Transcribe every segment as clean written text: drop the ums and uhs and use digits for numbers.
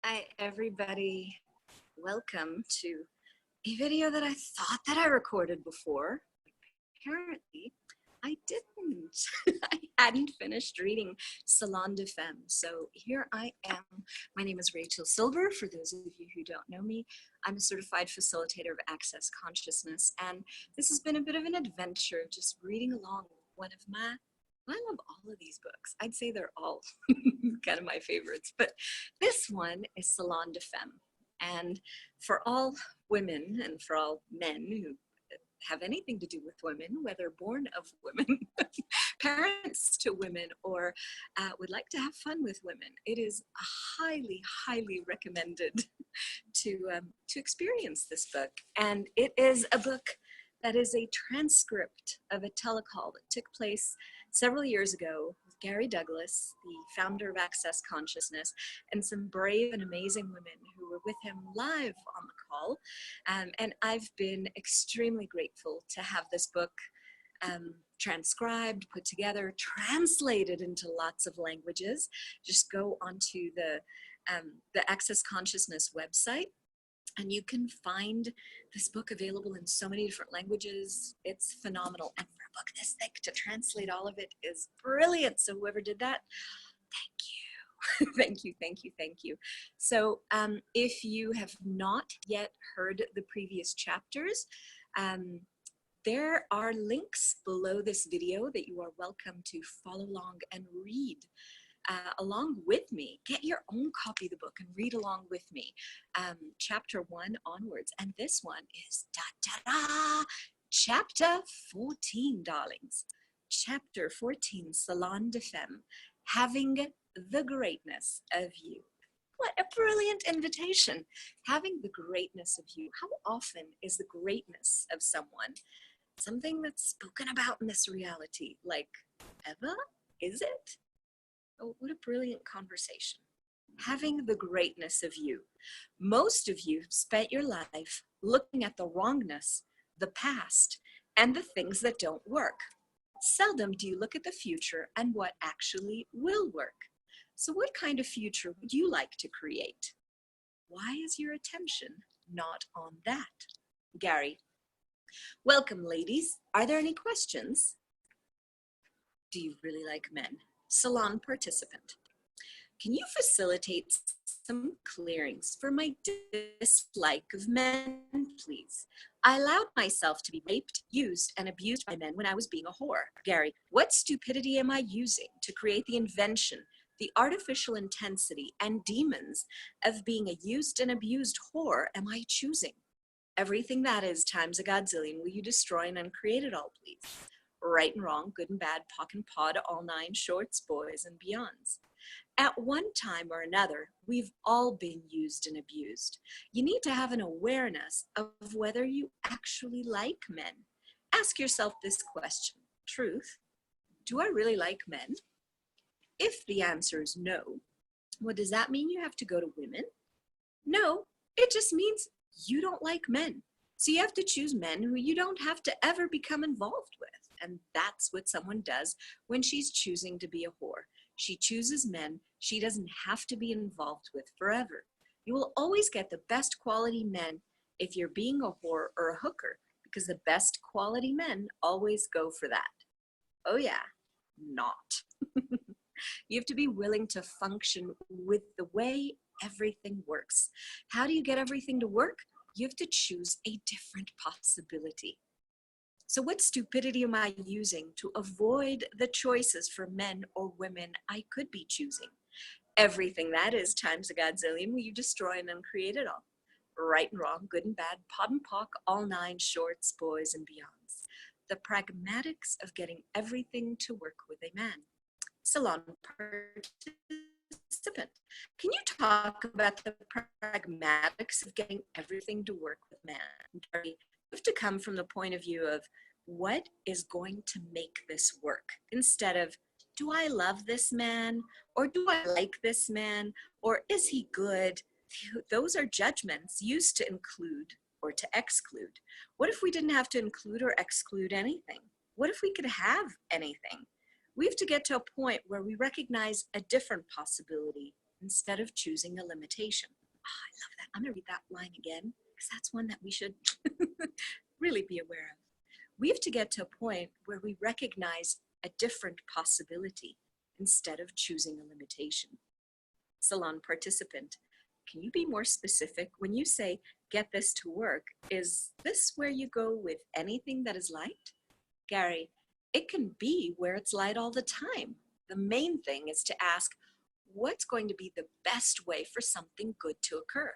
Hi everybody, welcome to a video that I thought that I recorded before. Apparently I didn't. I hadn't finished reading Salon Des Femmes. So here I am. My name is Rachel Silver. For those of you who don't know me, I'm a certified facilitator of access consciousness, and this has been a bit of an adventure of just reading along with one of my I love all of these books. I'd say they're all kind of my favorites, but this one is Salon Des Femmes. And for all women and for all men who have anything to do with women, whether born of women, parents to women, or would like to have fun with women, it is highly, highly recommended to experience this book. And it is a book that is a transcript of a telecall that took place several years ago with Gary Douglas, the founder of Access Consciousness, and some brave and amazing women who were with him live on the call. And I've been extremely grateful to have this book transcribed, put together, translated into lots of languages. Just go onto the Access Consciousness website, and you can find this book available in so many different languages. It's phenomenal. And for a book this thick, to translate all of it is brilliant. So whoever did that, thank you. Thank you, thank you, thank you. So if you have not yet heard the previous chapters, there are links below this video that you are welcome to follow along and read along with me. Get your own copy of the book and read along with me. Chapter 1 onwards. And this one is Chapter 14, darlings. Chapter 14, Salon Des Femmes, having the greatness of you. What a brilliant invitation. Having the greatness of you. How often is the greatness of someone something that's spoken about in this reality? Like, ever? Is it? Oh, what a brilliant conversation. Having the greatness of you. Most of you spent your life looking at the wrongness, the past, and the things that don't work. Seldom do you look at the future and what actually will work. So what kind of future would you like to create? Why is your attention not on that? Gary. Welcome, ladies. Are there any questions? Do you really like men? Salon participant. Can you facilitate some clearings for my dislike of men, please? I allowed myself to be raped, used, and abused by men when I was being a whore. Gary, what stupidity am I using to create the invention, the artificial intensity, and demons of being a used and abused whore am I choosing? Everything that is times a godzillion will you destroy and uncreate it all, please? Right and wrong, good and bad, pock and pod, all nine shorts, boys, and beyonds. At one time or another, we've all been used and abused. You need to have an awareness of whether you actually like men. Ask yourself this question. Truth, do I really like men? If the answer is no, well, does that mean you have to go to women? No, it just means you don't like men. So you have to choose men who you don't have to ever become involved with. And that's what someone does when she's choosing to be a whore. She chooses men she doesn't have to be involved with forever. You will always get the best quality men if you're being a whore or a hooker, because the best quality men always go for that. Oh yeah, not. You have to be willing to function with the way everything works. How do you get everything to work? You have to choose a different possibility. So what stupidity am I using to avoid the choices for men or women I could be choosing? Everything that is times a godzillion will you destroy and uncreate it all. Right and wrong, good and bad, pod and pock, all nine shorts, boys, and beyonds. The pragmatics of getting everything to work with a man. Salon participant. Can you talk about the pragmatics of getting everything to work with man? You have to come from the point of view of what is going to make this work, instead of, do I love this man? Or do I like this man? Or is he good? Those are judgments used to include or to exclude. What if we didn't have to include or exclude anything? What if we could have anything? We have to get to a point where we recognize a different possibility, instead of choosing a limitation. Oh, I love that. I'm going to read that line again because that's one that we should really be aware of. We have to get to a point where we recognize a different possibility instead of choosing a limitation. Salon participant, can you be more specific? When you say, get this to work, is this where you go with anything that is light? Gary, it can be where it's light all the time. The main thing is to ask, what's going to be the best way for something good to occur?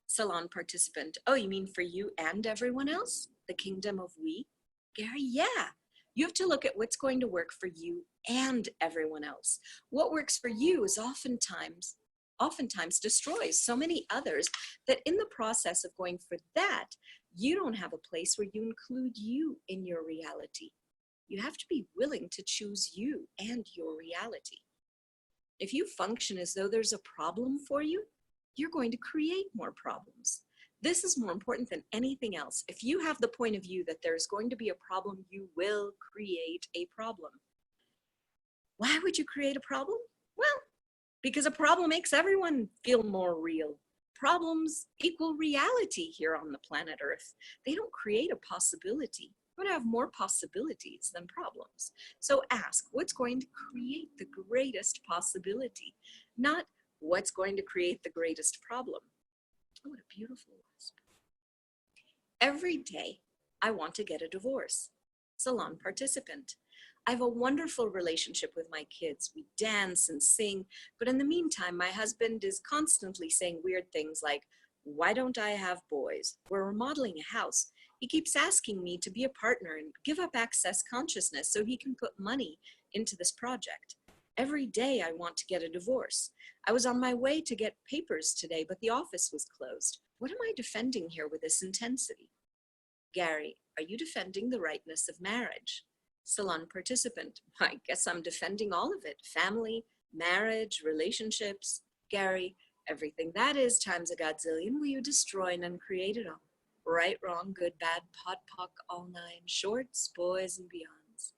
Salon participant, oh, you mean for you and everyone else? The kingdom of we? Gary, yeah. You have to look at what's going to work for you and everyone else. What works for you is oftentimes destroys so many others that in the process of going for that, you don't have a place where you include you in your reality. You have to be willing to choose you and your reality. If you function as though there's a problem for you, you're going to create more problems. This is more important than anything else. If you have the point of view that there's going to be a problem, you will create a problem. Why would you create a problem? Well, because a problem makes everyone feel more real. Problems equal reality here on the planet Earth. They don't create a possibility. We're going to have more possibilities than problems. So ask, what's going to create the greatest possibility? Not what's going to create the greatest problem. Oh, what a beautiful wasp. Every day, I want to get a divorce. Salon participant. I have a wonderful relationship with my kids. We dance and sing, but in the meantime, my husband is constantly saying weird things like, why don't I have boys? We're remodeling a house. He keeps asking me to be a partner and give up access consciousness so he can put money into this project. Every day I want to get a divorce. I was on my way to get papers today, but the office was closed. What am I defending here with this intensity? Gary, are you defending the rightness of marriage? Salon participant, I guess I'm defending all of it. Family, marriage, relationships. Gary, everything that is times a godzillion, will you destroy and uncreate it all? Right, wrong, good, bad, pot, pock, all nine, shorts, boys, and beyonds.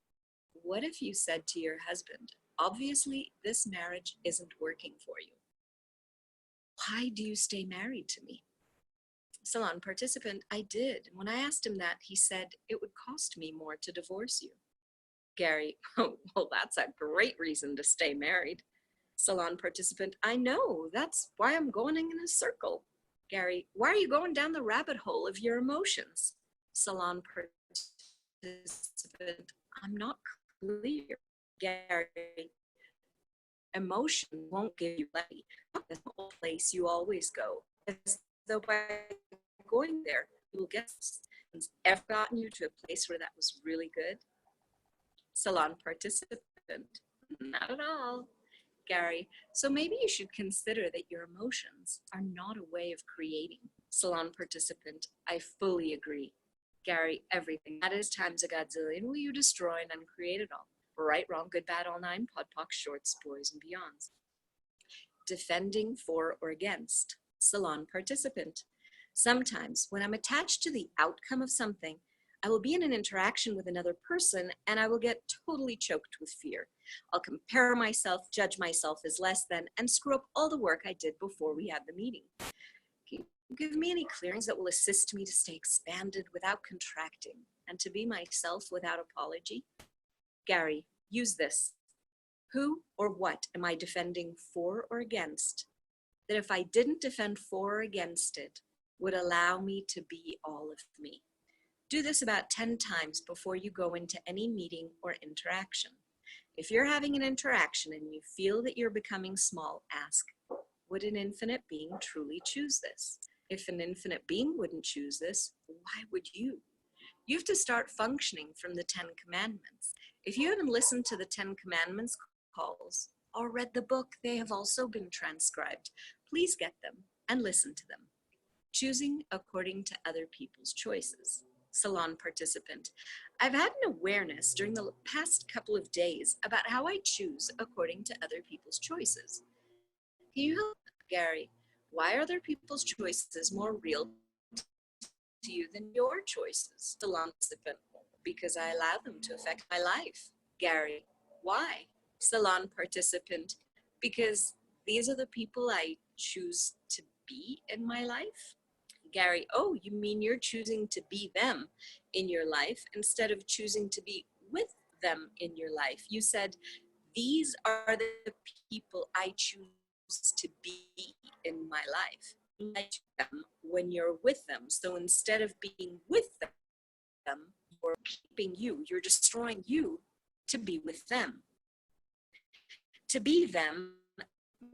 What if you said to your husband, obviously this marriage isn't working for you. Why do you stay married to me? Salon participant, I did. And when I asked him that, he said it would cost me more to divorce you. Gary, oh, well, that's a great reason to stay married. Salon participant, I know, that's why I'm going in a circle. Gary, why are you going down the rabbit hole of your emotions? Salon participant, I'm not clear. Gary, emotion won't give you money. That's the place you always go. As though by going there, you will get ever gotten you to a place where that was really good? Salon participant, not at all. Gary, so maybe you should consider that your emotions are not a way of creating. Salon participant, I fully agree. Gary, everything that is times a godzillion will you destroy and uncreate it all. Right, wrong, good, bad, all nine, pod, poc, shorts, boys, and beyonds. Defending for or against. Salon participant. Sometimes when I'm attached to the outcome of something, I will be in an interaction with another person and I will get totally choked with fear. I'll compare myself, judge myself as less than, and screw up all the work I did before we had the meeting. Can you give me any clearings that will assist me to stay expanded without contracting and to be myself without apology? Gary, use this. Who or what am I defending for or against that if I didn't defend for or against it would allow me to be all of me? Do this about 10 times before you go into any meeting or interaction. If you're having an interaction and you feel that you're becoming small, ask, would an infinite being truly choose this? If an infinite being wouldn't choose this, why would you? You have to start functioning from the 10 commandments. If you haven't listened to the 10 commandments calls or read the book, they have also been transcribed. Please get them and listen to them. Choosing according to other people's choices. Salon participant. I've had an awareness during the past couple of days about how I choose according to other people's choices. Can you help, Gary? Why are other people's choices more real to you than your choices? Salon participant. Because I allow them to affect my life. Gary, why? Salon participant. Because these are the people I choose to be in my life. Gary, oh, you mean you're choosing to be them in your life instead of choosing to be with them in your life. You said, these are the people I choose to be in my life. Like them when you're with them. So instead of being with them, you're keeping you, you're destroying you to be with them. To be them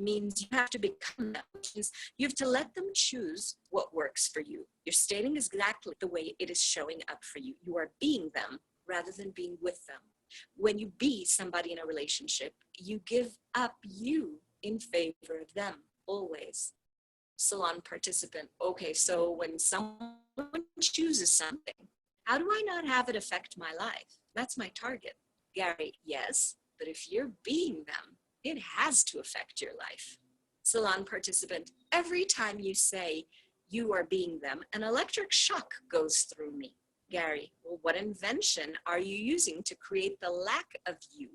means you have to become them, which means you have to let them choose what works for you. You're stating exactly the way it is showing up for you. You are being them rather than being with them. When you be somebody in a relationship, you give up you in favor of them, always. Salon participant, okay, so when someone chooses something, how do I not have it affect my life? That's my target. Gary, yes, but if you're being them, it has to affect your life. Salon participant, every time you say you are being them, an electric shock goes through me. Gary, well, what invention are you using to create the lack of you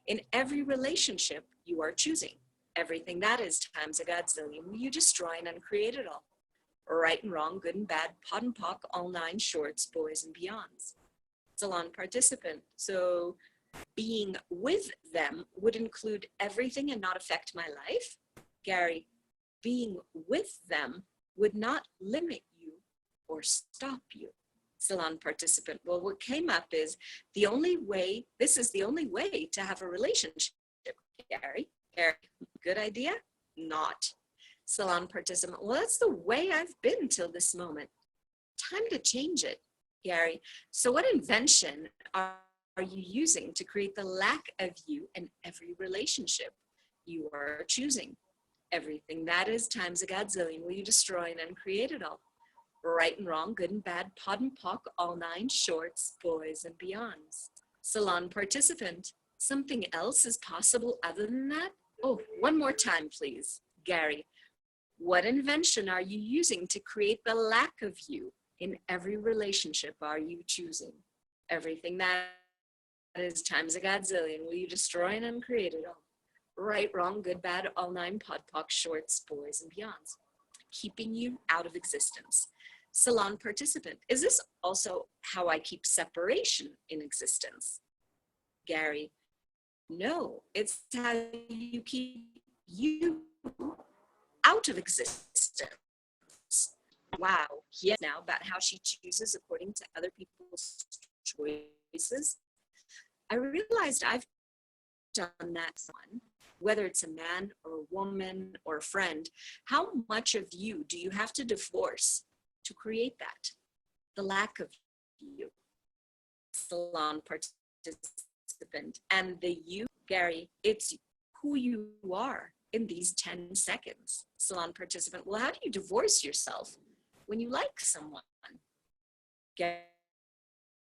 in every relationship you are choosing? Everything that is times a godzillion, will you destroy and uncreate it all? Right and wrong, good and bad, pot and pock, all nine shorts, boys and beyonds. Salon participant, so being with them would include everything and not affect my life? Gary, being with them would not limit you or stop you. Salon participant, well, what came up is the only way, this is the only way to have a relationship, Gary. Gary, good idea? Not. Salon participant, well, that's the way I've been till this moment. Time to change it, Gary. So what invention are you using to create the lack of you in every relationship you are choosing? Everything that is times a godzillion, will you destroy and uncreate it all? Right and wrong, good and bad, pot and pock, all nine shorts, boys and beyonds. Salon participant, something else is possible other than that? Oh, one more time, please. Gary, what invention are you using to create the lack of you in every relationship are you choosing? Everything that is times a godzillion, will you destroy and uncreate it all? Right, wrong, good, bad, all nine, pod, poc, shorts, boys and beyonds. Keeping you out of existence. Salon participant, is this also how I keep separation in existence? Gary, no, it's how you keep you out of existence. Wow, yes, now about how she chooses according to other people's choices. I realized I've done that one, whether it's a man or a woman or a friend. How much of you do you have to divorce to create that? The lack of you. Salon participant. And the you, Gary, it's who you are in these 10 seconds. Salon participant, well, how do you divorce yourself when you like someone? Gary,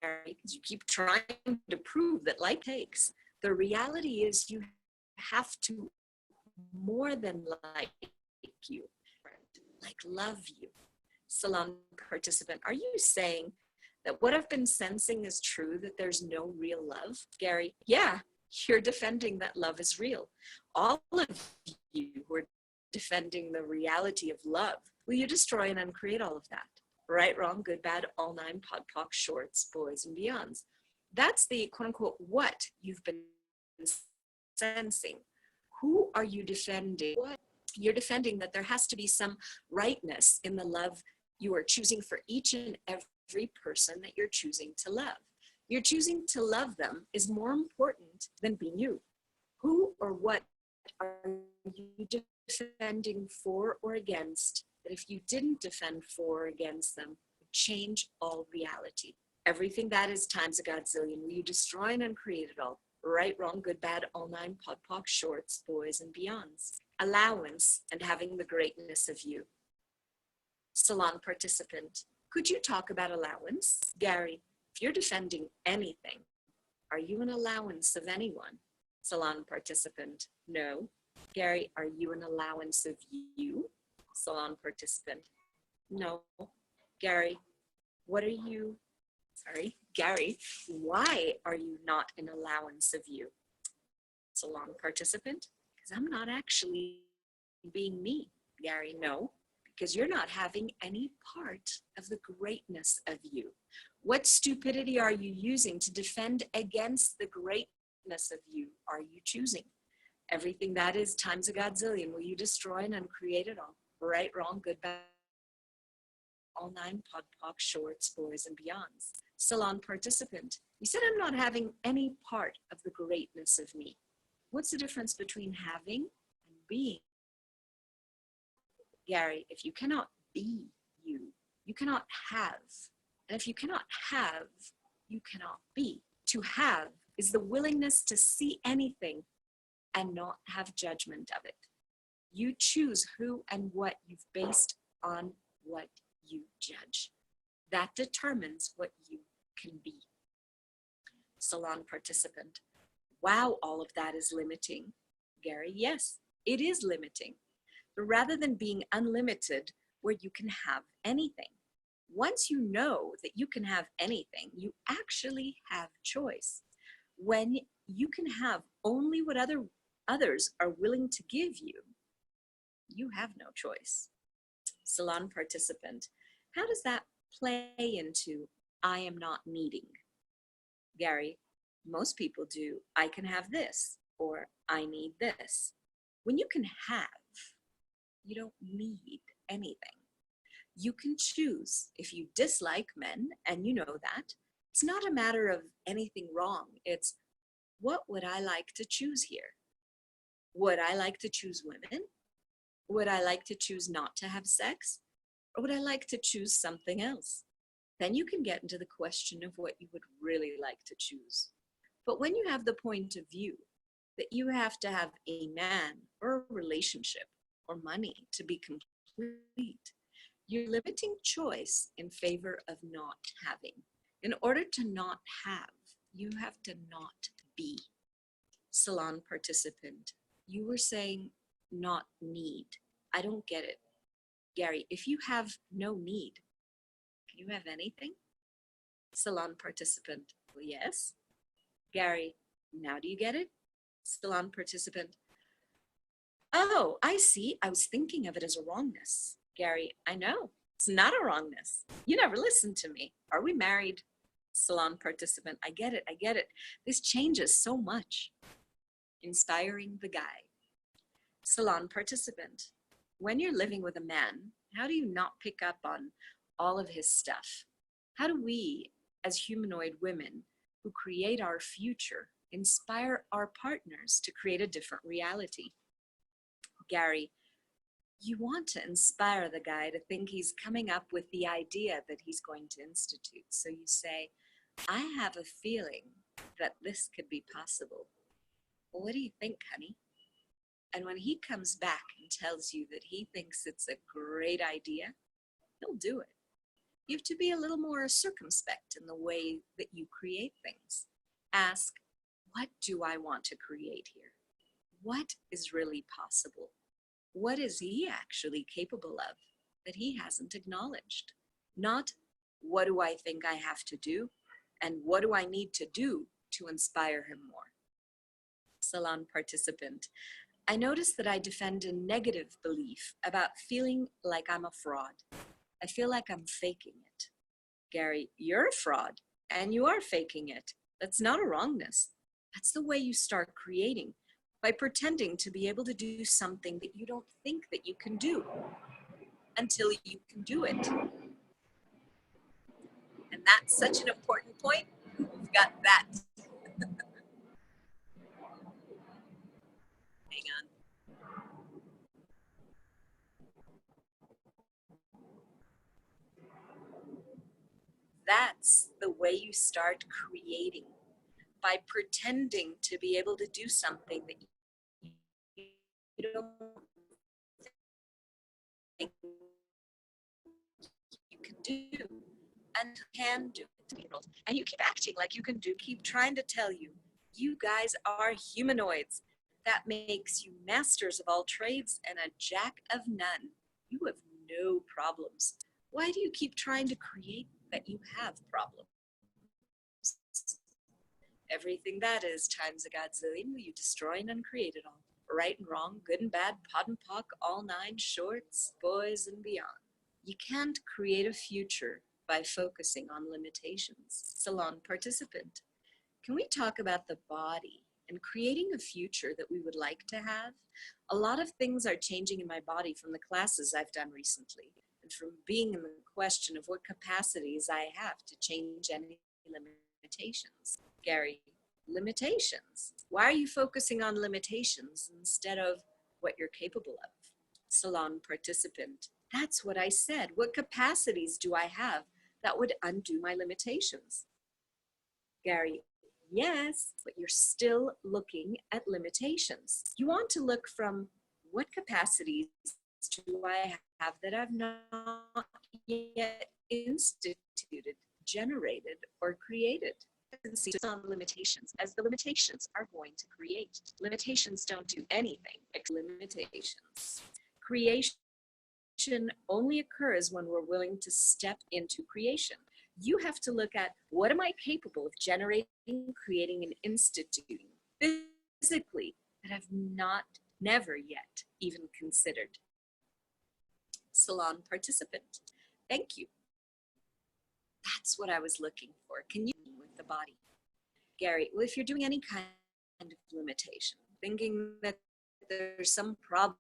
because you keep trying to prove that like takes. The reality is you have to more than like you, like love you. Salon participant, are you saying that what I've been sensing is true, that there's no real love? Gary, yeah, you're defending that love is real. All of you who are defending the reality of love, will you destroy and uncreate all of that? Right, wrong, good, bad, all nine, pod, poc, shorts, boys and beyonds. That's the quote unquote what you've been sensing. Who are you defending? What? You're defending that there has to be some rightness in the love you are choosing for each and every person that you're choosing to love. You're choosing to love them is more important than being you. Who or what are you defending for or against that if you didn't defend for or against them, would change all reality? Everything that is times a godzillion, will you destroy and uncreate it all? Right, wrong, good, bad, all nine, pod, poc, shorts, boys and beyonds. Allowance and having the greatness of you. Salon participant, could you talk about allowance? Gary, if you're defending anything, are you an allowance of anyone? Salon participant, no. Gary, are you an allowance of you? Salon participant, no. Gary, what are you? Sorry, Gary, why are you not an allowance of you? Salon participant, because I'm not actually being me, Gary. No, because you're not having any part of the greatness of you. What stupidity are you using to defend against the greatness of you are you choosing? Everything that is times a godzillion, will you destroy and uncreate it all? Right, wrong, good, bad, all nine, pod, poc, shorts, boys, and beyonds. Salon participant, you said I'm not having any part of the greatness of me. What's the difference between having and being? Gary, if you cannot be you, you cannot have. And if you cannot have, you cannot be. To have is the willingness to see anything and not have judgment of it. You choose who and what you've based on what you judge. That determines what you can be. Salon participant, wow, all of that is limiting. Gary, yes, it is limiting. But rather than being unlimited, where you can have anything, once you know that you can have anything, you actually have choice. When you can have only what others are willing to give you, you have no choice. Salon participant, how does that play into I am not needing? Gary, most people do I can have this or I need this. When you can have, you don't need anything. You can choose. If you dislike men, and you know that, it's not a matter of anything wrong. It's what would I like to choose here? Would I like to choose women? Would I like to choose not to have sex? Or would I like to choose something else? Then you can get into the question of what you would really like to choose. But when you have the point of view that you have to have a man or a relationship or money to be complete, you're limiting choice in favor of not having. In order to not have, you have to not be. Salon participant, you were saying not need. I don't get it. Gary, if you have no need, can you have anything? Salon participant, well, yes. Gary, now do you get it? Salon participant, oh, I see. I was thinking of it as a wrongness. Gary, I know. It's not a wrongness. You never listened to me. Are we married? Salon participant, I get it. I get it. This changes so much. Inspiring the guy. Salon participant, when you're living with a man, how do you not pick up on all of his stuff? How do we, as humanoid women who create our future, inspire our partners to create a different reality? Gary, you want to inspire the guy to think he's coming up with the idea that he's going to institute. So you say, I have a feeling that this could be possible. Well, what do you think, honey? And when he comes back and tells you that he thinks it's a great idea, he'll do it. You have to be a little more circumspect in the way that you create things. Ask, what do I want to create here? What is really possible? What is he actually capable of that he hasn't acknowledged? Not, what do I think I have to do? And what do I need to do to inspire him more? Salon participant, I notice that I defend a negative belief about feeling like I'm a fraud. I feel like I'm faking it. Gary, you're a fraud and you are faking it. That's not a wrongness. That's the way you start creating, by pretending to be able to do something that you don't think that you can do until you can do it. And that's such an important point. We've got that. Hang on. That's the way you start creating, by pretending to be able to do something that you don't think you can do and can do it. And you keep acting like you can do, keep trying to tell you, you guys are humanoids. That makes you masters of all trades and a jack of none. You have no problems. Why do you keep trying to create that you have problems? Everything that is times a godzillion, will you destroy and uncreate it all? right and wrong, good and bad, pod and pock, all nine, shorts, boys and beyond. You can't create a future by focusing on limitations. Salon participant, can we talk about the body and creating a future that we would like to have? A lot of things are changing in my body from the classes I've done recently, and from being in the question of what capacities I have to change any limitations. Gary, limitations. Why are you focusing on limitations instead of what you're capable of? Salon participant, that's what I said. What capacities do I have that would undo my limitations? Gary, yes, but you're still looking at limitations. You want to look from what capacities do I have that I've not yet instituted, generated, or created? On limitations, as the limitations are going to create. Limitations don't do anything except limitations. Creation only occurs when we're willing to step into creation. You have to look at, what am I capable of generating, creating, and instituting physically that I've never yet even considered? Salon participant, thank you. That's what I was looking for. Can you with the body? Gary, well, if you're doing any kind of limitation, thinking that there's some problem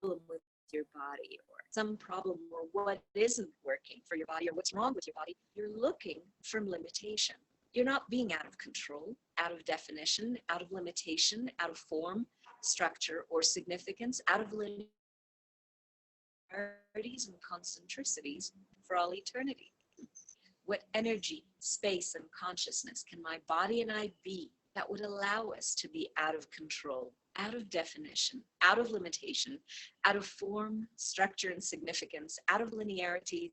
with your body, or some problem, or what isn't working for your body, or what's wrong with your body, you're looking from limitation. You're not being out of control, out of definition, out of limitation, out of form, structure, or significance, out of linearities and concentricities for all eternity. What energy, space, and consciousness can my body and I be that would allow us to be out of control, out of definition, out of limitation, out of form, structure, and significance, out of linearities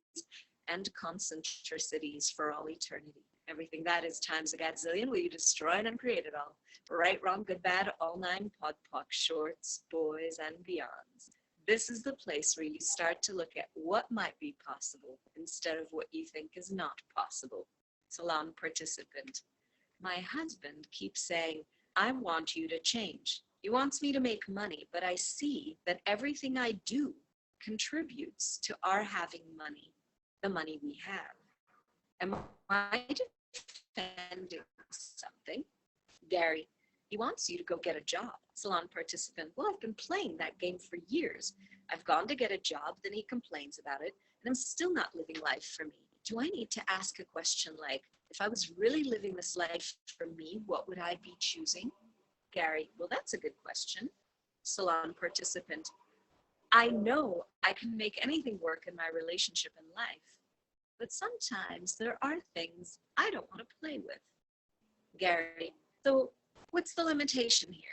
and concentricities for all eternity? Everything that is times a gazillion, will you destroy and uncreate it all? Right, wrong, good, bad, all nine, pod, poc, shorts, boys, and beyonds. This is the place where you start to look at what might be possible instead of what you think is not possible. Salon participant, my husband keeps saying, I want you to change. He wants me to make money, but I see that everything I do contributes to our having money, the money we have. Am I defending something? Gary, he wants you to go get a job. Salon participant, well, I've been playing that game for years. I've gone to get a job, then he complains about it, and I'm still not living life for me. Do I need to ask a question like, if I was really living this life for me, what would I be choosing? Gary, well, that's a good question. Salon participant, I know I can make anything work in my relationship and life, but sometimes there are things I don't want to play with. Gary, so what's the limitation here?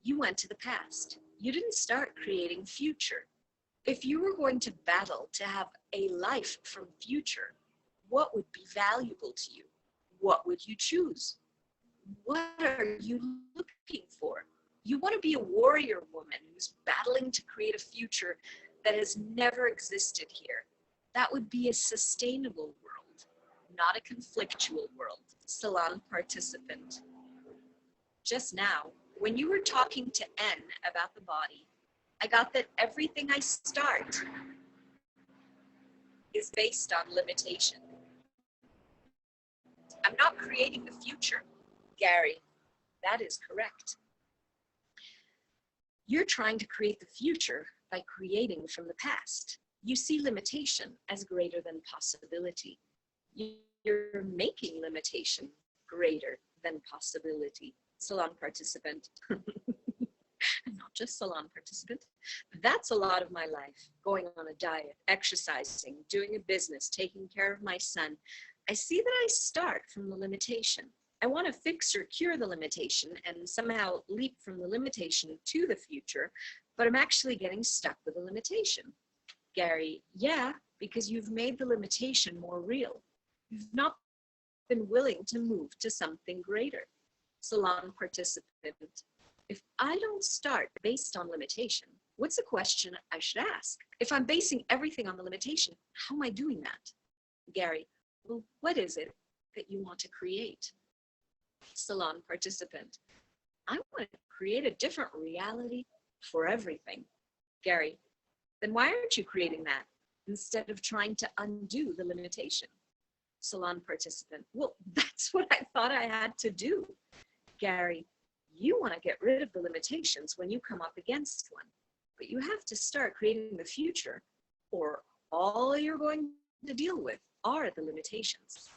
You went to the past. You didn't start creating future. If you were going to battle to have a life from future, what would be valuable to you? What would you choose? What are you looking for? You want to be a warrior woman who's battling to create a future that has never existed here. That would be a sustainable world, not a conflictual world. Salon participant. Just now, when you were talking to N about the body, I got that everything I start is based on limitation. I'm not creating the future. Gary, that is correct. You're trying to create the future by creating from the past. You see limitation as greater than possibility. You're making limitation greater than possibility. Salon participant. Not just salon participant. That's a lot of my life. Going on a diet, exercising, doing a business, taking care of my son. I see that I start from the limitation. I want to fix or cure the limitation and somehow leap from the limitation to the future, but I'm actually getting stuck with the limitation. Gary, yeah, because you've made the limitation more real. You've not been willing to move to something greater. Salon participant, if I don't start based on limitation, what's the question I should ask? If I'm basing everything on the limitation, how am I doing that? Gary, well, what is it that you want to create? Salon participant, I want to create a different reality for everything. Gary, then why aren't you creating that instead of trying to undo the limitation? Salon participant, well, that's what I thought I had to do. Gary, you want to get rid of the limitations when you come up against one, but you have to start creating the future, or all you're going to deal with are the limitations.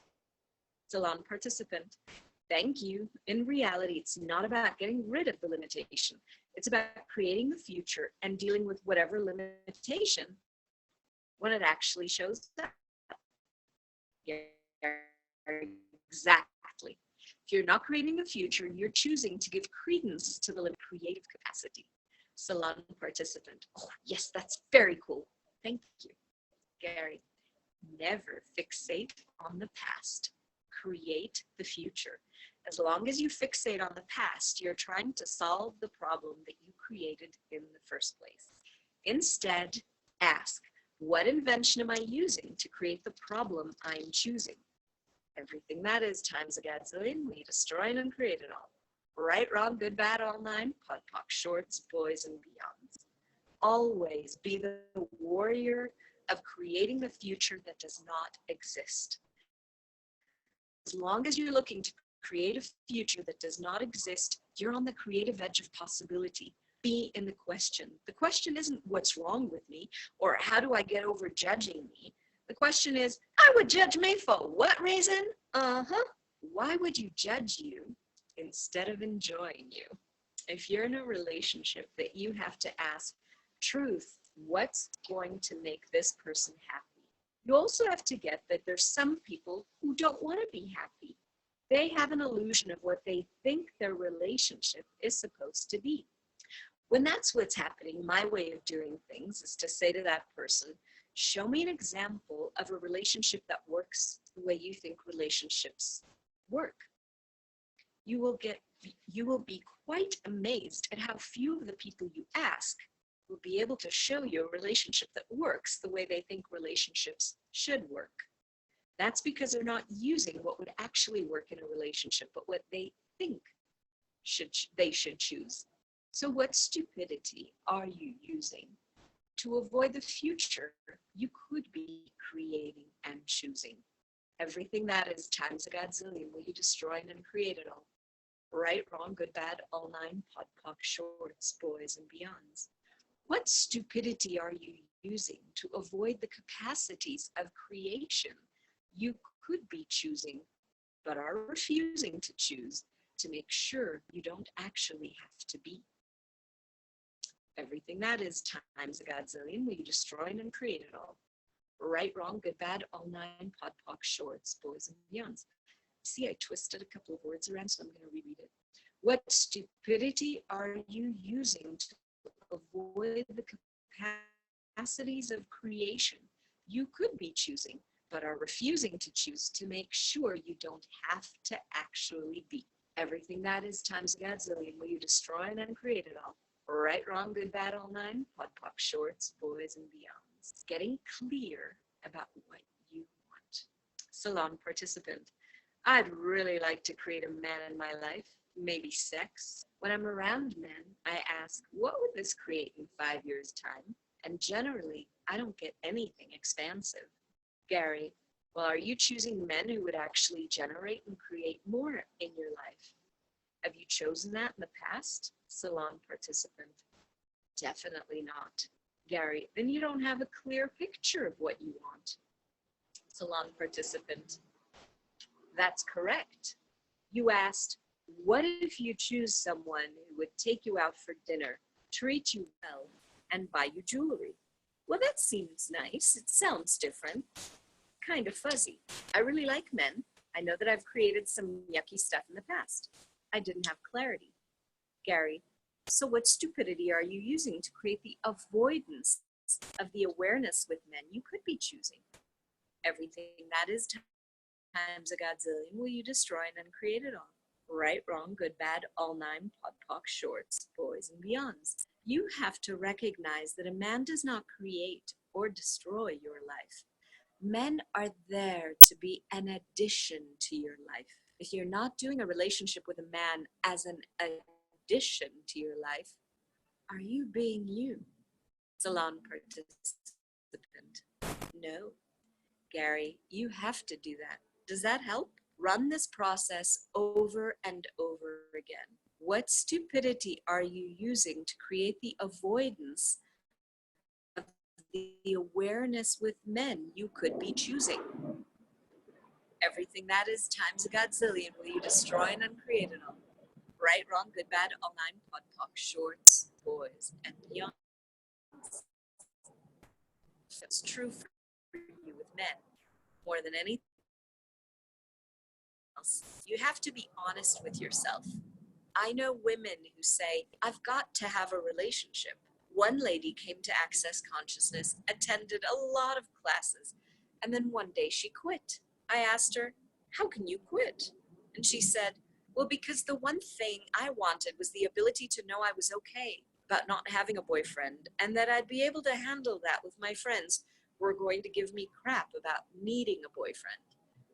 Salon participant, thank you. In reality, it's not about getting rid of the limitation. It's about creating the future and dealing with whatever limitation when it actually shows up. Yeah, exactly. If you're not creating the future, you're choosing to give credence to the creative capacity. Salon participant, oh, yes, that's very cool. Thank you. Gary, never fixate on the past. Create the future. As long as you fixate on the past, you're trying to solve the problem that you created in the first place. Instead, ask, what invention am I using to create the problem I'm choosing? Everything that is times a gazillion, we destroy and create it all. Right, wrong, good, bad, all nine, pod, poc, shorts, boys, and beyonds. Always be the warrior of creating the future that does not exist. As long as you're looking to create a future that does not exist, you're on the creative edge of possibility. Be in the question. The question isn't what's wrong with me or how do I get over judging me. The question is, I would judge me for what reason? Why would you judge you instead of enjoying you? If you're in a relationship that you have to ask, truth, what's going to make this person happy? You also have to get that there's some people who don't want to be happy. They have an illusion of what they think their relationship is supposed to be. When that's what's happening, my way of doing things is to say to that person, show me an example of a relationship that works the way you think relationships work. You will be quite amazed at how few of the people you ask will be able to show you a relationship that works the way they think relationships should work. That's because they're not using what would actually work in a relationship, but what they think they should choose. So what stupidity are you using to avoid the future you could be creating and choosing? Everything that is times a godzillion will you destroy and create it all. Right, wrong, good, bad, all nine, pod, poc, shorts, boys, and beyonds. What stupidity are you using to avoid the capacities of creation you could be choosing, but are refusing to choose to make sure you don't actually have to be? Everything that is times a godzillion will you destroy and create it all. Right, wrong, good, bad, all nine, pod, poc, shorts, boys, and beyonds. See, I twisted a couple of words around, so I'm going to reread it. What stupidity are you using to avoid the capacities of creation you could be choosing, but are refusing to choose to make sure you don't have to actually be? Everything that is times a godzillion will you destroy and create it all. Right, wrong, good, bad, all nine, pod, poc, shorts, boys, and beyonds. Getting clear about what you want. Salon participant. I'd really like to create a man in my life, maybe sex. When I'm around men, I ask, what would this create in 5 years' time? And generally, I don't get anything expansive. Gary, well, are you choosing men who would actually generate and create more in your life? Have you chosen that in the past? Salon participant. Definitely not. Gary, then you don't have a clear picture of what you want. Salon participant. That's correct. You asked, what if you choose someone who would take you out for dinner, treat you well, and buy you jewelry? Well, that seems nice. It sounds different. Kind of fuzzy. I really like men. I know that I've created some yucky stuff in the past. I didn't have clarity. Gary, so what stupidity are you using to create the avoidance of the awareness with men you could be choosing? Everything that is times a godzillion will you destroy and create it all. Right, wrong, good, bad, all nine, pod, poc, shorts, boys, and beyonds. You have to recognize that a man does not create or destroy your life. Men are there to be an addition to your life. If you're not doing a relationship with a man as an addition to your life? Are you being you? Salon participant. No. Gary, you have to do that. Does that help? Run this process over and over again. What stupidity are you using to create the avoidance of the awareness with men you could be choosing? Everything that is times a godzillion will you destroy and uncreate it all. Right, wrong, good, bad, all nine, pod, poc, shorts, boys, and beyond. That's true for you with men more than anything else. You have to be honest with yourself. I know women who say, I've got to have a relationship. One lady came to Access Consciousness, attended a lot of classes, and then one day she quit. I asked her, how can you quit? And she said, well, because the one thing I wanted was the ability to know I was okay about not having a boyfriend, and that I'd be able to handle that with my friends who were going to give me crap about needing a boyfriend.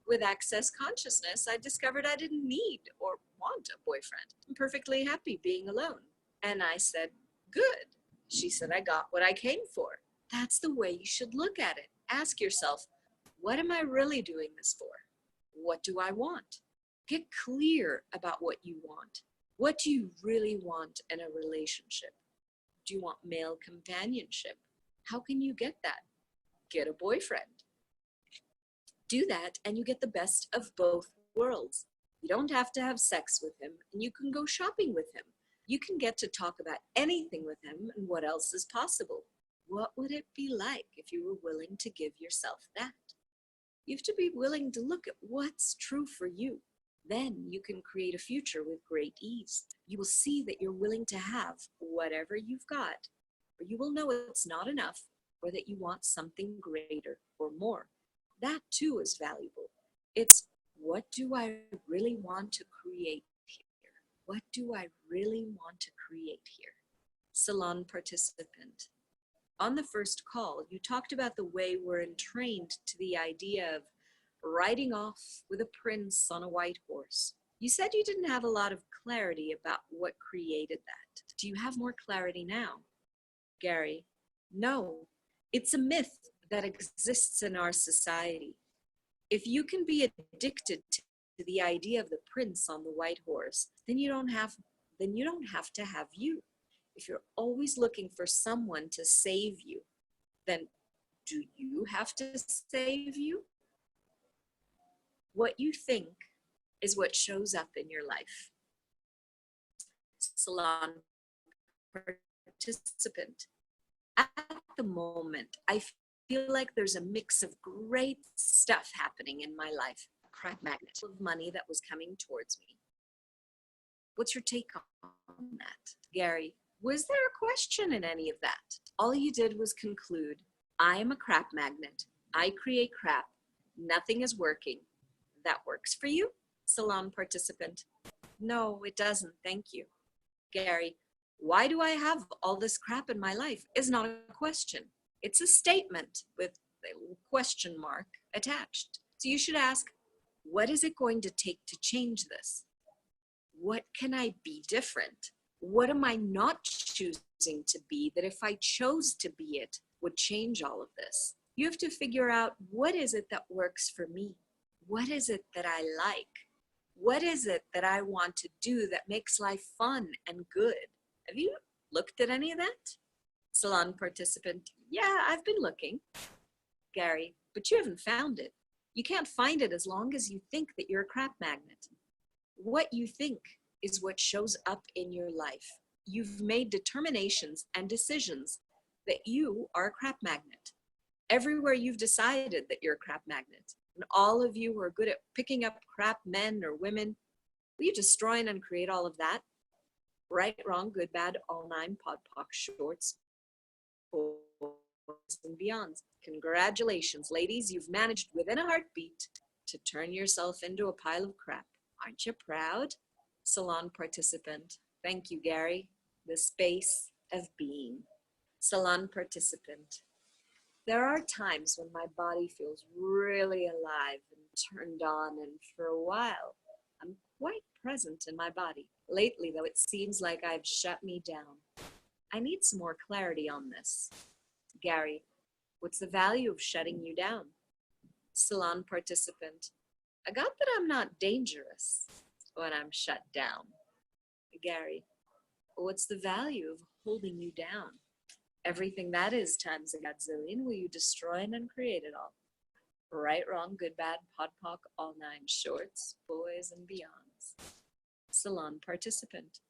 With Access Consciousness, I discovered I didn't need or want a boyfriend. I'm perfectly happy being alone. And I said, good. She said, I got what I came for. That's the way you should look at it. Ask yourself, what am I really doing this for? What do I want? Get clear about what you want. What do you really want in a relationship? Do you want male companionship? How can you get that? Get a boyfriend. Do that and you get the best of both worlds. You don't have to have sex with him, and you can go shopping with him. You can get to talk about anything with him and what else is possible. What would it be like if you were willing to give yourself that? You have to be willing to look at what's true for you. Then you can create a future with great ease. You will see that you're willing to have whatever you've got, or you will know it's not enough, or that you want something greater or more. That too is valuable. It's, what do I really want to create here? What do I really want to create here? Salon participant. On the first call, you talked about the way we're entrained to the idea of riding off with a prince on a white horse. You said you didn't have a lot of clarity about what created that. Do you have more clarity now? Gary, no. It's a myth that exists in our society. If you can be addicted to the idea of the prince on the white horse, then you don't have to have you. If you're always looking for someone to save you, then do you have to save you? What you think is what shows up in your life. Salon participant. At the moment, I feel like there's a mix of great stuff happening in my life. Crap magnet of money that was coming towards me. What's your take on that? Gary, was there a question in any of that? All you did was conclude, I am a crap magnet. I create crap. Nothing is working. That works for you? Salon participant. No, it doesn't. Thank you. Gary, why do I have all this crap in my life? Is not a question. It's a statement with a question mark attached. So you should ask, what is it going to take to change this? What can I be different? What am I not choosing to be that if I chose to be it would change all of this? You have to figure out, what is it that works for me? What is it that I like? What is it that I want to do that makes life fun and good? Have you looked at any of that? Salon participant, yeah, I've been looking. Gary, but you haven't found it. You can't find it as long as you think that you're a crap magnet. What you think is what shows up in your life. You've made determinations and decisions that you are a crap magnet. Everywhere you've decided that you're a crap magnet, and all of you who are good at picking up crap men or women, will you destroy and uncreate all of that? Right, wrong, good, bad, all nine, pod, poc, shorts, boys, and beyonds. Congratulations, ladies, you've managed within a heartbeat to turn yourself into a pile of crap. Aren't you proud? Salon participant. Thank you, Gary. The space of being. Salon participant. There are times when my body feels really alive and turned on, and for a while, I'm quite present in my body. Lately, though, it seems like I've shut me down. I need some more clarity on this. Gary, what's the value of shutting you down? Salon participant, I got that I'm not dangerous when I'm shut down. Gary, what's the value of holding you down? Everything that is times a godzillion, will you destroy and uncreate it all? Right, wrong, good, bad, podpoc, all nine shorts, boys and beyonds. Salon participant,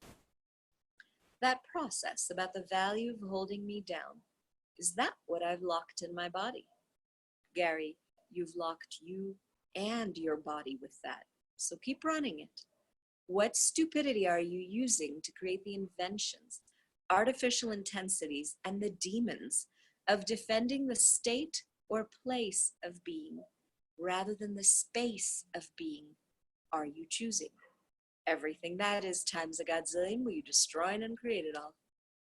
that process about the value of holding me down, is that what I've locked in my body? Gary, you've locked you and your body with that, so keep running it. What stupidity are you using to create the inventions, artificial intensities, and the demons of defending the state or place of being rather than the space of being are you choosing? Everything that is times a godzillion, will you destroy and uncreate it all?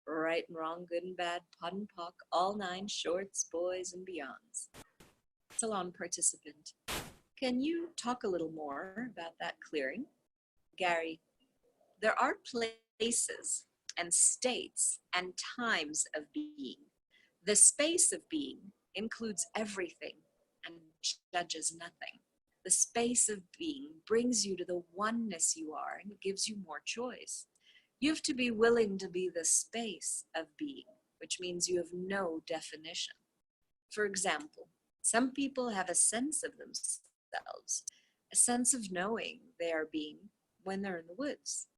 Right and wrong, good and bad, pod and pock, all nine shorts, boys and beyonds. Salon participant, can you talk a little more about that clearing? Gary, there are places and states and times of being. The space of being includes everything and judges nothing. The space of being brings you to the oneness you are and gives you more choice. You have to be willing to be the space of being, which means you have no definition. For example, some people have a sense of themselves, a sense of knowing they are being when they're in the woods.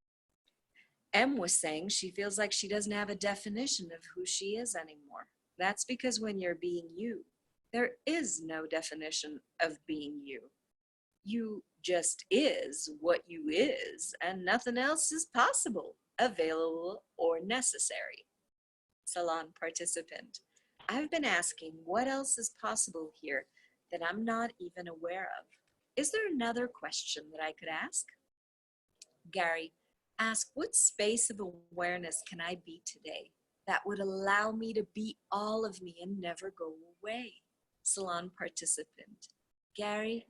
M was saying she feels like she doesn't have a definition of who she is anymore. That's because when you're being you, there is no definition of being you. You just is what you is, and nothing else is possible, available, or necessary. Salon participant, I've been asking what else is possible here that I'm not even aware of. Is there another question that I could ask? Gary, ask what space of awareness can I be today that would allow me to be all of me and never go away? Salon participant, Gary,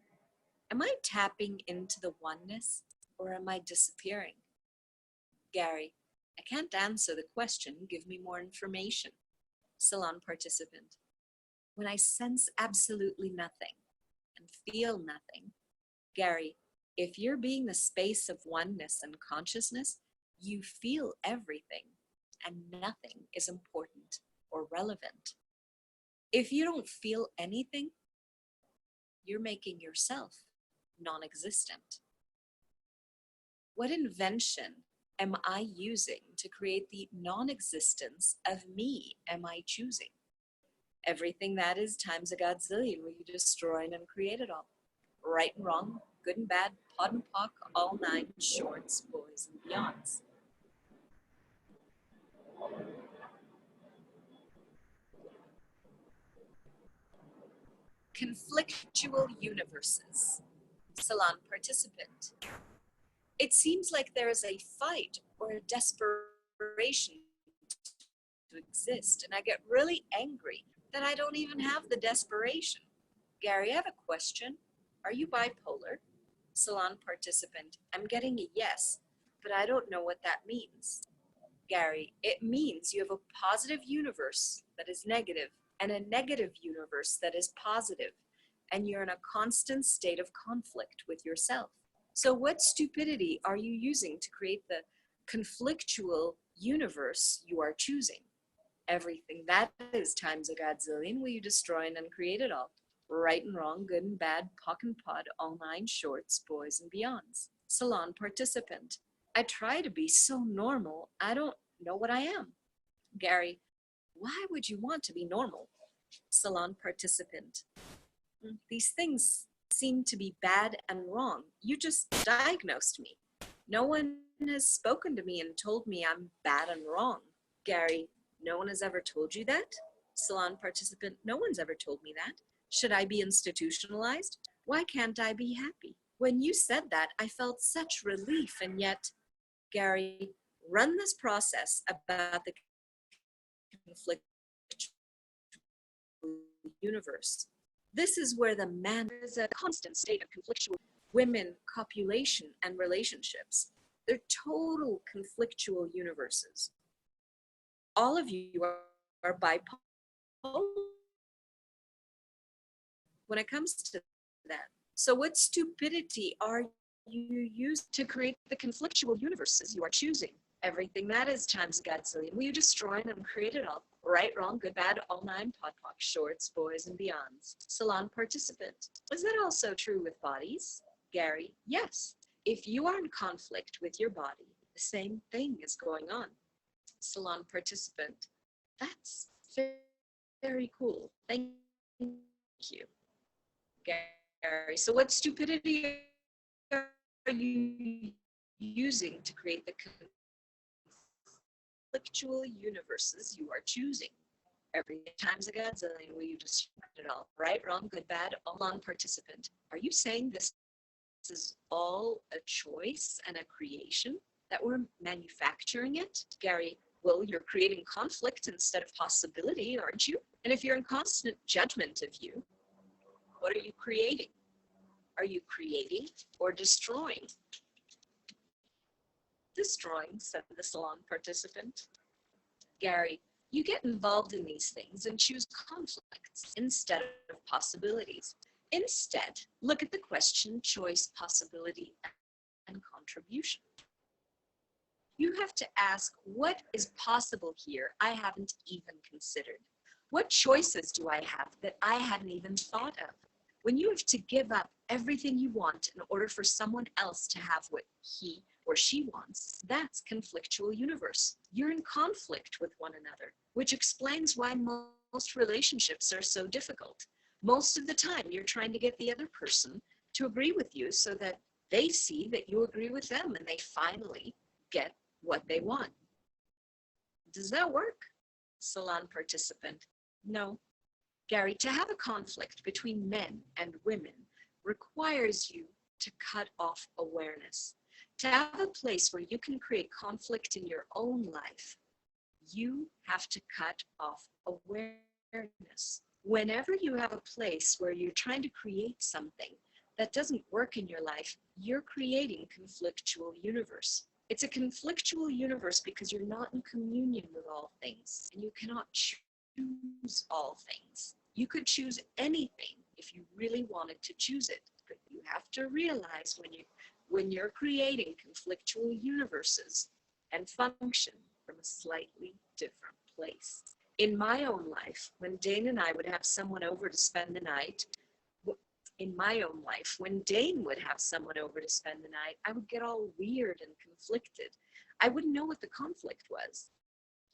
am I tapping into the oneness or am I disappearing? Gary, I can't answer the question. Give me more information. Salon participant, when I sense absolutely nothing and feel nothing, Gary, if you're being the space of oneness and consciousness, you feel everything and nothing is important or relevant. If you don't feel anything, you're making yourself non-existent. What invention am I using to create the non-existence of me am I choosing? Everything that is times a godzillion, will you destroy and uncreate it all? Right and wrong, good and bad, pod and pock, all nine shorts, boys and beyonds. Conflictual universes. Salon participant, it seems like there is a fight or a desperation to exist, and I get really angry that I don't even have the desperation. Gary, I have a question. Are you bipolar? Salon participant, I'm getting a yes, but I don't know what that means. Gary, it means you have a positive universe that is negative and a negative universe that is positive, and you're in a constant state of conflict with yourself. So what stupidity are you using to create the conflictual universe you are choosing? Everything that is times a godzillion, will you destroy and uncreate it all? Right and wrong, good and bad, pock and pod, all nine shorts, boys and beyonds. Salon participant, I try to be so normal, I don't know what I am. Gary, why would you want to be normal? Salon participant, these things seem to be bad and wrong. You just diagnosed me. No one has spoken to me and told me I'm bad and wrong. Gary, no one has ever told you that? Salon participant, no one's ever told me that. Should I be institutionalized? Why can't I be happy? When you said that, I felt such relief, and yet, Gary, run this process about the conflict universe. This is where the man is a constant state of conflictual women, copulation, and relationships. They're total conflictual universes. All of you are bipolar when it comes to that. So what stupidity are you using to create the conflictual universes you are choosing? Everything that is times a godzillion. Will you destroy and create it all? Right, wrong, good, bad, all nine, pod, poc, shorts, boys, and beyonds. Salon participant. Is that also true with bodies? Gary, yes. If you are in conflict with your body, the same thing is going on. Salon participant. That's very cool. Thank you, Gary. So what stupidity are you using to create the conflictual universes you are choosing? Every time's a godzillion, will you distract it all? Right, wrong, good, bad, all on participant. Are you saying this is all a choice and a creation, that we're manufacturing it? Gary, well, you're creating conflict instead of possibility, aren't you? And if you're in constant judgment of you, what are you creating? Are you creating or destroying? Destroying, said the salon participant. Gary, you get involved in these things and choose conflicts instead of possibilities. Instead, look at the question, choice, possibility, and contribution. You have to ask, what is possible here I haven't even considered? What choices do I have that I hadn't even thought of? When you have to give up everything you want in order for someone else to have what he or she wants, that's conflictual universe. You're in conflict with one another, which explains why most relationships are so difficult. Most of the time, you're trying to get the other person to agree with you so that they see that you agree with them and they finally get what they want. Does that work? Salon participant. No. Gary, to have a conflict between men and women requires you to cut off awareness. To have a place where you can create conflict in your own life, you have to cut off awareness. Whenever you have a place where you're trying to create something that doesn't work in your life, you're creating conflictual universe. It's a conflictual universe because you're not in communion with all things, and you cannot choose all things. You could choose anything if you really wanted to choose it, but you have to realize when you're creating conflictual universes and function from a slightly different place. In my own life, when Dane and I would have someone over to spend the night, when Dane would have someone over to spend the night, I would get all weird and conflicted. I wouldn't know what the conflict was.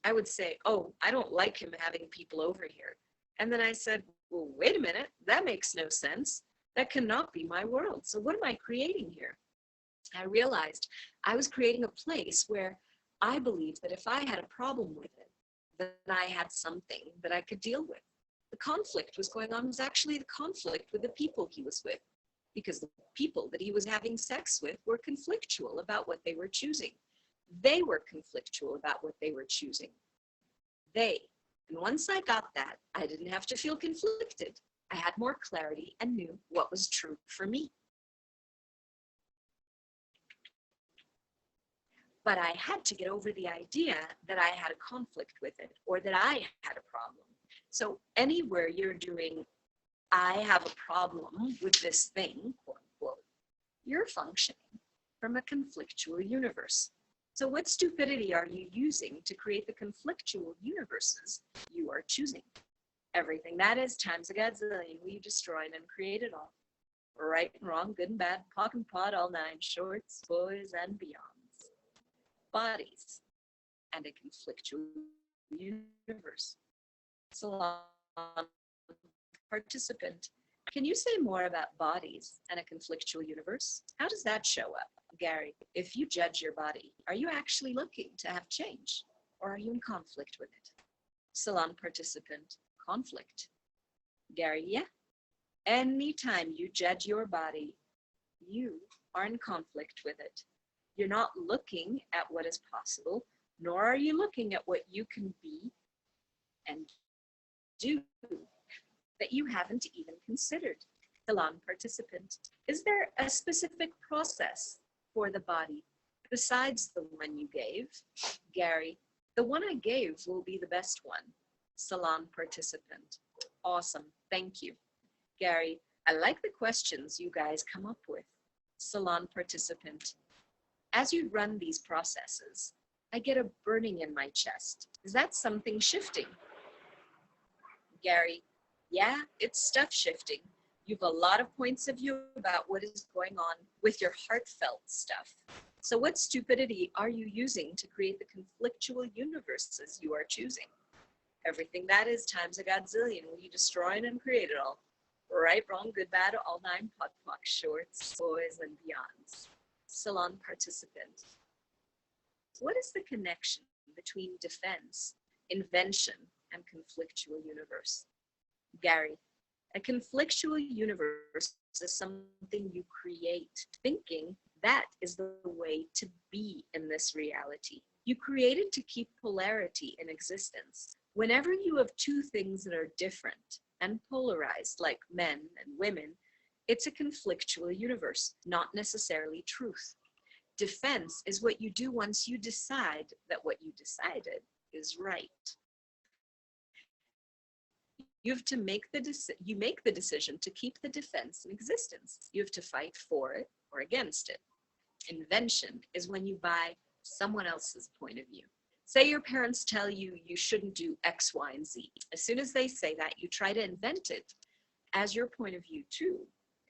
I would say, oh, I don't like him having people over here. And then I said, well, wait a minute, that makes no sense. That cannot be my world. So what am I creating here? I realized I was creating a place where I believed that if I had a problem with it, then I had something that I could deal with. The conflict was going on was actually the conflict with the people he was with, because the people that he was having sex with were conflictual about what they were choosing. They were conflictual about what they were choosing. And once I got that, I didn't have to feel conflicted. I had more clarity and knew what was true for me. But I had to get over the idea that I had a conflict with it or that I had a problem. So anywhere you're doing, I have a problem with this thing, quote unquote, you're functioning from a conflictual universe. So what stupidity are you using to create the conflictual universes you are choosing? Everything that is times a godzillion, will you destroy and create it all? Right and wrong, good and bad, pock and pot, all nine, shorts, boys, and beyonds. Bodies and a conflictual universe. Salon participant. Can you say more about bodies and a conflictual universe? How does that show up? Gary, if you judge your body, are you actually looking to have change, or are you in conflict with it? Salon participant, conflict. Gary, yeah. Anytime you judge your body, you are in conflict with it. You're not looking at what is possible, nor are you looking at what you can be and do that you haven't even considered. Salon participant, is there a specific process for the body besides the one you gave? Gary, the one I gave will be the best one. Salon participant, awesome, thank you. Gary, I like the questions you guys come up with. Salon participant, as you run these processes, I get a burning in my chest. Is that something shifting? Gary, yeah, it's stuff shifting. You've a lot of points of view about what is going on with your heartfelt stuff. So what stupidity are you using to create the conflictual universes you are choosing? Everything that is times a godzillion will you destroy and create it all. Right, wrong, good, bad, all nine, pot, pock, shorts, boys, and beyonds. Salon participant. What is the connection between defense, invention, and conflictual universe? Gary, a conflictual universe is something you create, thinking that is the way to be in this reality. You create it to keep polarity in existence. Whenever you have two things that are different and polarized, like men and women, it's a conflictual universe, not necessarily truth. Defense is what you do once you decide that what you decided is right. You have to make the decision to keep the defense in existence. You have to fight for it or against it. Invention is when you buy someone else's point of view. Say your parents tell you you shouldn't do X, Y, and Z. As soon as they say that, you try to invent it as your point of view too.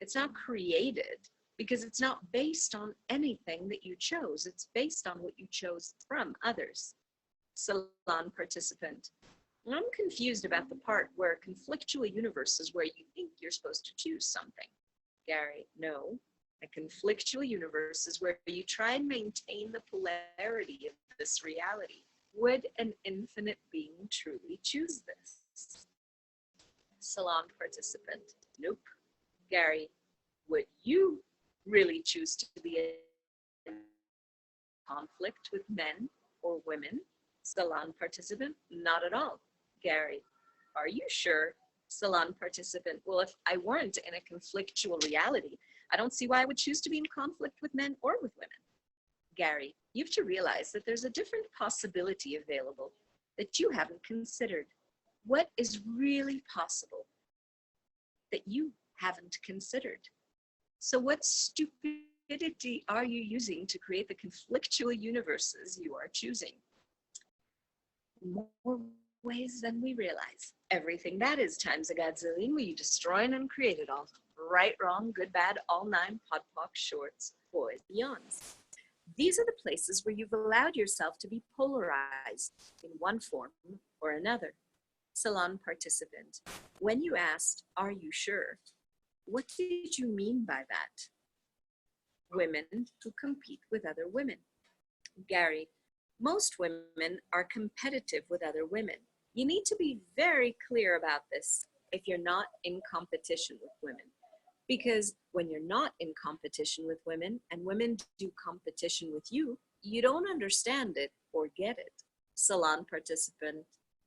It's not created because it's not based on anything that you chose. It's based on what you chose from others. Salon participant. I'm confused about the part where conflictual universe is where you think you're supposed to choose something. Gary, no. A conflictual universe is where you try and maintain the polarity of this reality. Would an infinite being truly choose this? Salon participant, nope. Gary, would you really choose to be in conflict with men or women? Salon participant, not at all. Gary, are you sure? Salon participant, well, if I weren't in a conflictual reality, I don't see why I would choose to be in conflict with men or with women. Gary, you have to realize that there's a different possibility available that you haven't considered. What is really possible that you haven't considered? So what stupidity are you using to create the conflictual universes you are choosing? More ways than we realize. Everything that is times a godzillion will you destroy and uncreate it all. Right, wrong, good, bad, all nine, podpoc, shorts, boys, beyonds. These are the places where you've allowed yourself to be polarized in one form or another. Salon participant, when you asked, are you sure? What did you mean by that? Women who compete with other women. Gary, most women are competitive with other women. You need to be very clear about this if you're not in competition with women. Because when you're not in competition with women and women do competition with you, you don't understand it or get it. Salon participant,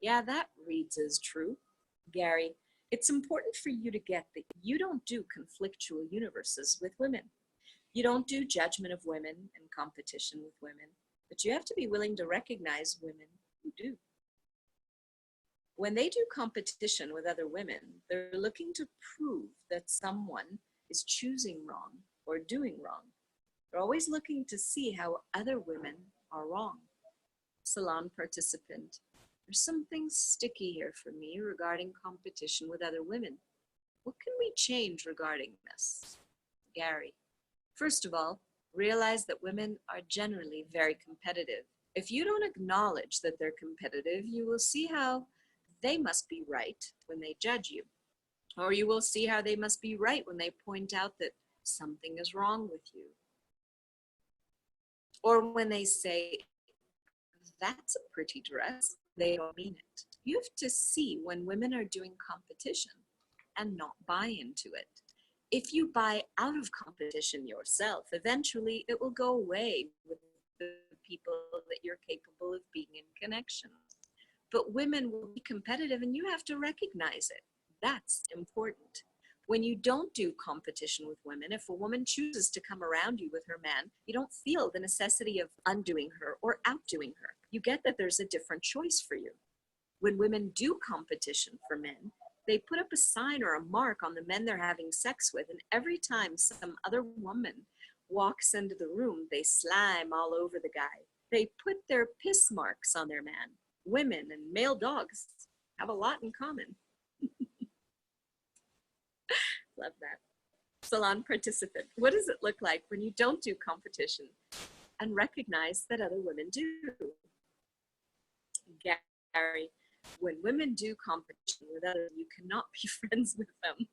yeah, that reads as true. Gary, it's important for you to get that you don't do conflictual universes with women. You don't do judgment of women and competition with women, but you have to be willing to recognize women who do. When they do competition with other women, they're looking to prove that someone is choosing wrong or doing wrong. They're always looking to see how other women are wrong. Salon participant, there's something sticky here for me regarding competition with other women. What can we change regarding this? Gary, first of all, realize that women are generally very competitive. If you don't acknowledge that they're competitive, you will see how they must be right when they judge you. Or you will see how they must be right when they point out that something is wrong with you. Or when they say, that's a pretty dress, they don't mean it. You have to see when women are doing competition and not buy into it. If you buy out of competition yourself, eventually it will go away with the people that you're capable of being in connection. But women will be competitive and you have to recognize it. That's important. When you don't do competition with women, if a woman chooses to come around you with her man, you don't feel the necessity of undoing her or outdoing her. You get that there's a different choice for you. When women do competition for men, they put up a sign or a mark on the men they're having sex with, and every time some other woman walks into the room, they slime all over the guy. They put their piss marks on their man. Women and male dogs have a lot in common. Love that. Salon participant. What does it look like when you don't do competition and recognize that other women do? Gary, when women do competition with others, you cannot be friends with them.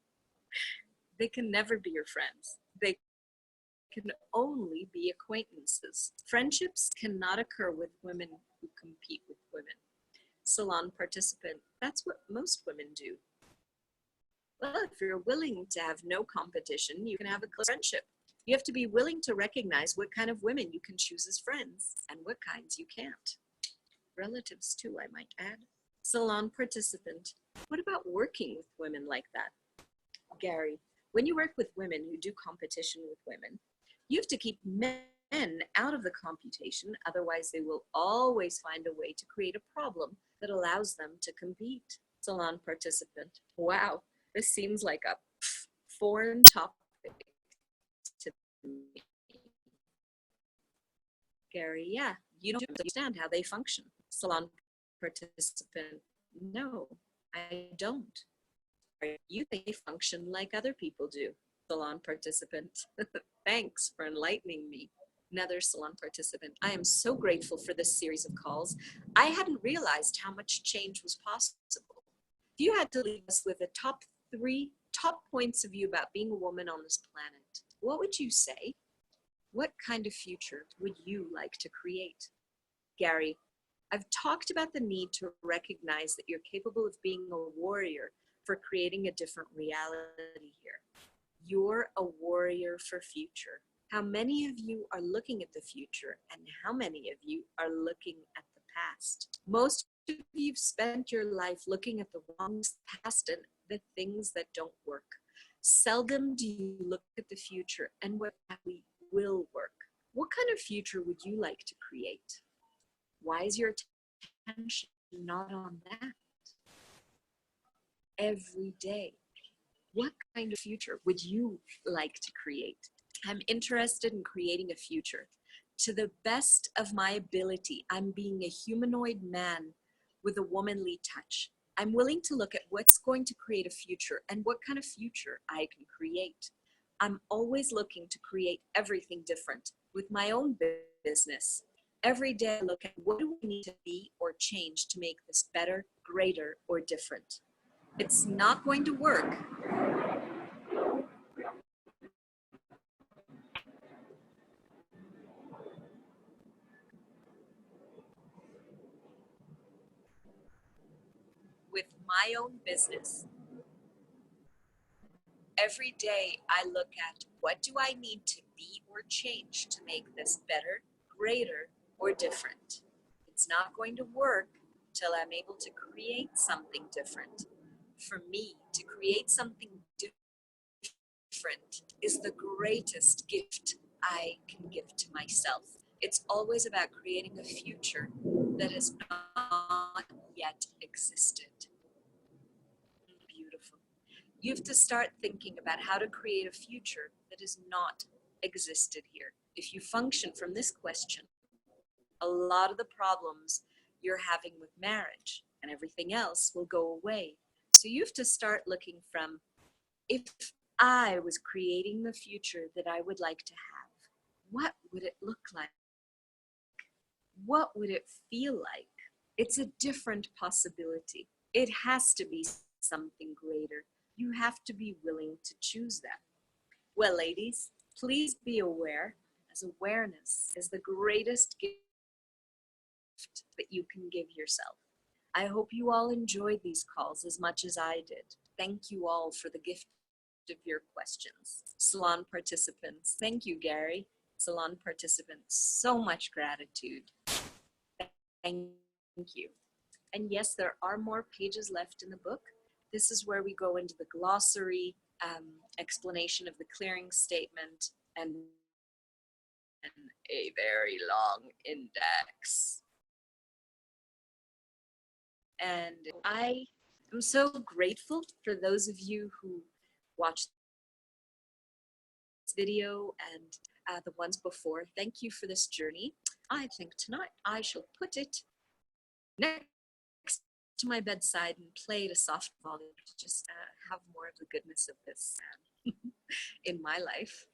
They can never be your friends. They can only be acquaintances. Friendships cannot occur with women who compete with women. Salon participant. That's what most women do. Well, if you're willing to have no competition, you can have a close friendship. You have to be willing to recognize what kind of women you can choose as friends and what kinds you can't. Relatives too, I might add. Salon participant. What about working with women like that? Gary, when you work with women who do competition with women, you have to keep men out of the computation, otherwise they will always find a way to create a problem that allows them to compete. Salon participant. Wow. This seems like a foreign topic to me. Gary, yeah, you don't understand how they function. Salon participant, no, I don't. You think they function like other people do. Salon participant, thanks for enlightening me. Another salon participant, I am so grateful for this series of calls. I hadn't realized how much change was possible. If you had to leave us with a top 3 points of view about being a woman on this planet, what would you say? What kind of future would you like to create? Gary, I've talked about the need to recognize that you're capable of being a warrior for creating a different reality here. You're a warrior for future. How many of you are looking at the future and how many of you are looking at the past? Most of you have spent your life looking at the wrong past and the things that don't work. Seldom do you look at the future and what will work. What kind of future would you like to create? Why is your attention not on that? Every day, what kind of future would you like to create? I'm interested in creating a future. To the best of my ability, I'm being a humanoid man with a womanly touch. I'm willing to look at what's going to create a future and what kind of future I can create. I'm always looking to create everything different with my own business. Every day I look at what do we need to be or change to make this better, greater, or different. It's not going to work. With my own business. Every day I look at what do I need to be or change to make this better, greater, or different. It's not going to work till I'm able to create something different. For me, to create something different is the greatest gift I can give to myself. It's always about creating a future that has not yet existed. Beautiful. You have to start thinking about how to create a future that has not existed here. If you function from this question, a lot of the problems you're having with marriage and everything else will go away. So you have to start looking from, if I was creating the future that I would like to have, what would it look like? What would it feel like? It's a different possibility. It has to be something greater. You have to be willing to choose that. Well, ladies, please be aware, as awareness is the greatest gift that you can give yourself. I hope you all enjoyed these calls as much as I did. Thank you all for the gift of your questions. Salon participants, thank you, Gary. Salon participants, so much gratitude. Thank you. And yes, there are more pages left in the book. This is where we go into the glossary, explanation of the clearing statement, and a very long index. And I am so grateful for those of you who watched this video and the ones before. Thank you for this journey. I think tonight I shall put it next to my bedside and play it a soft volume to just have more of the goodness of this in my life.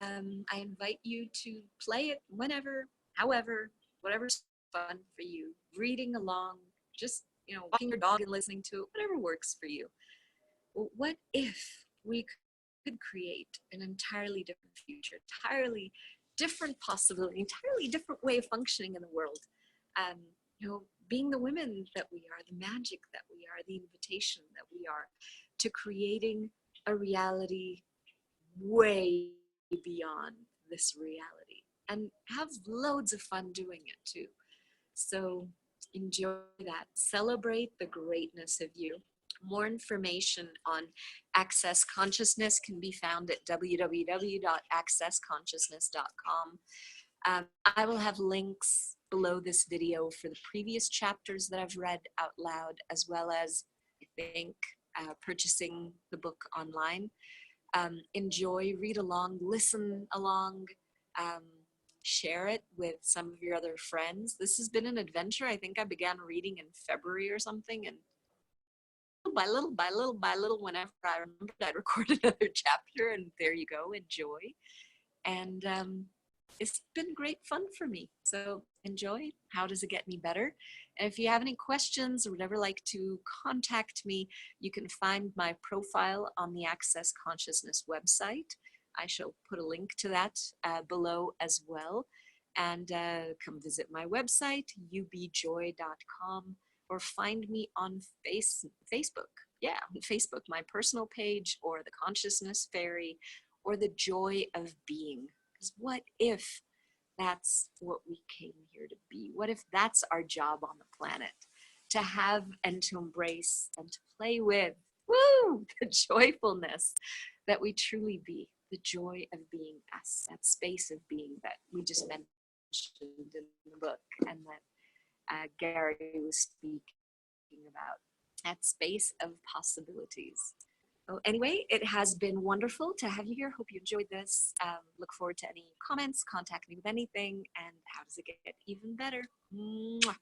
I invite you to play it whenever, however, whatever's fun for you. Reading along, just, walking your dog and listening to it, whatever works for you. What if we could create an entirely different future, entirely different possibility, entirely different way of functioning in the world? Being the women that we are, the magic that we are, the invitation that we are to creating a reality way beyond this reality, and have loads of fun doing it too. So enjoy that. Celebrate the greatness of you. More information on Access Consciousness can be found at www.accessconsciousness.com. I will have links below this video for the previous chapters that I've read out loud, as well as, I think, purchasing the book online. Enjoy, read along, listen along, share it with some of your other friends. This has been an adventure. I think I began reading in February or something, and by little, whenever I remembered, I'd record another chapter, and there you go, enjoy. And it's been great fun for me. So enjoy. How does it get any better? And if you have any questions or would ever like to contact me, you can find my profile on the Access Consciousness website. I shall put a link to that below as well. And come visit my website, ubjoy.com, or find me on Facebook. Yeah, Facebook, my personal page, or the Consciousness Fairy, or the Joy of Being. Because what if that's what we came here to be? What if that's our job on the planet? To have and to embrace and to play with, woo, the joyfulness that we truly be, the joy of being us, that space of being that we just mentioned in the book, and that Gary was speaking about, that space of possibilities. Well, anyway, it has been wonderful to have you here. Hope you enjoyed this. Look forward to any comments, contact me with anything, and how does it get even better? Mwah.